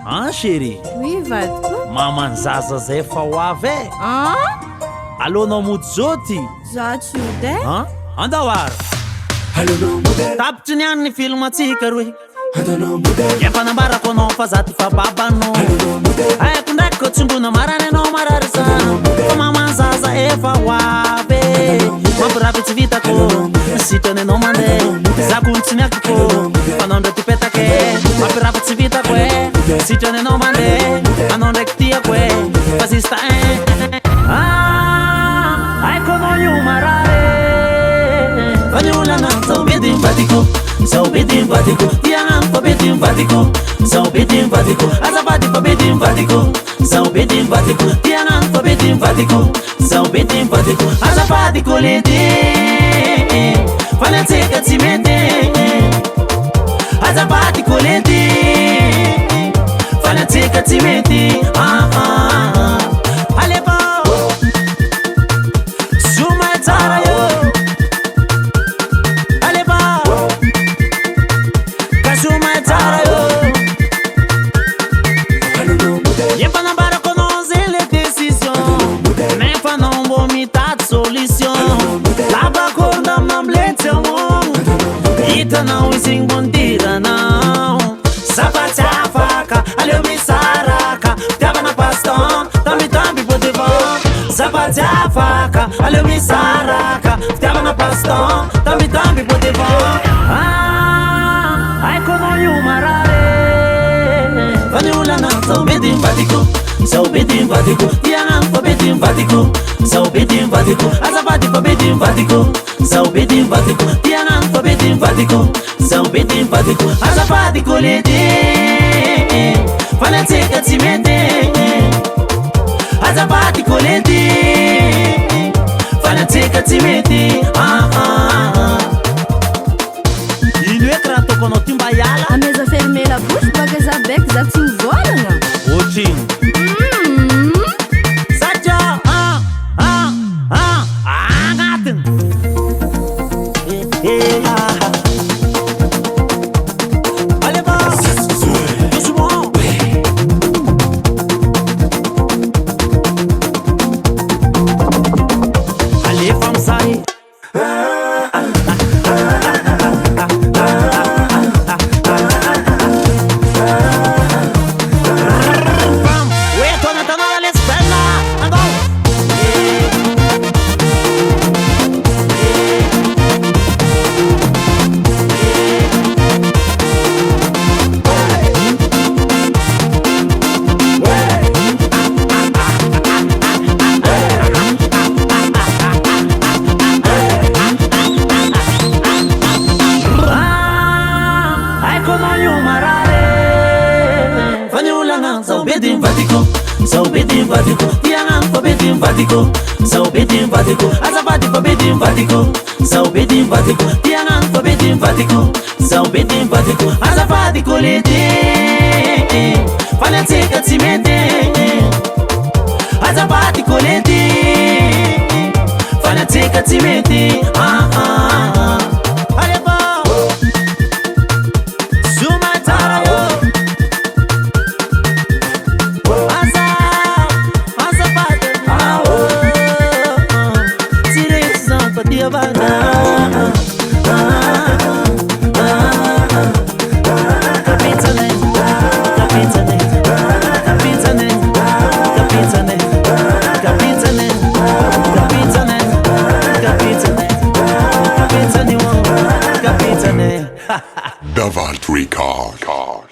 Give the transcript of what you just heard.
Ah chérie, Oui, vadiko. mamany zaza zay efa ho avy e. Alonao mody zao ty. Za tsy ode. Andawara tapitry niany ny film atsika roe efa nambarako anao fa za ty fa babanao aiko ndraiky ko tsongona marany anao marary zano fa mamany zaza efa ho avy mampirafy tsy vitako sitrany anao mandeha za kony tsy miakiko fanao ndraiky petake mampirafy tsy vitako e sitrany anao mandeha anao ndraiky tiako e fa sista aiko anao io marary Fanyulana zao bedim vadiko zao bedim vadiko tianan fa bedim vadiko zao bedim vadiko azabadi fa bedim vadiko zao bedim vadiko tianan fa bedim vadiko zao bedim vadiko azabadi kolede fanatseka tsimete azabadi kolede fanatseka tsimete aleba suma tsara yo Não ising bondira não Sapati afaka Aleu mi saraka Tiaba na pastão Tambi tambi pode vão Sapati afaka Aleu mi saraka Tiaba na pastão Tambi tambi pode vão Ai como yu marare Vaniula não São bedim vadiko São bedim vadiko Tianan fa bedim vadiko São bedim vadiko Azabadi fa bedim vadiko São bedim vadiko Tianan fa bedim vadiko São bedim vadiko Azabadi kolede Fanatseka tsimete Azabadi kolede Fanatseka tsimete Ino é que rato quando timba yala A mesa fermeira bush bagaza bek za timvora nga Otin Sacha gatin São bedim vadiko Tianan fa bedim vadiko São bedim vadiko Azabadi fa bedim vadiko São bedim vadiko Tianan fa bedim vadiko São bedim vadiko Azabadi kolede Fanatseka tsimete Azabadi kolede Fanatseka tsimete Davalt Record.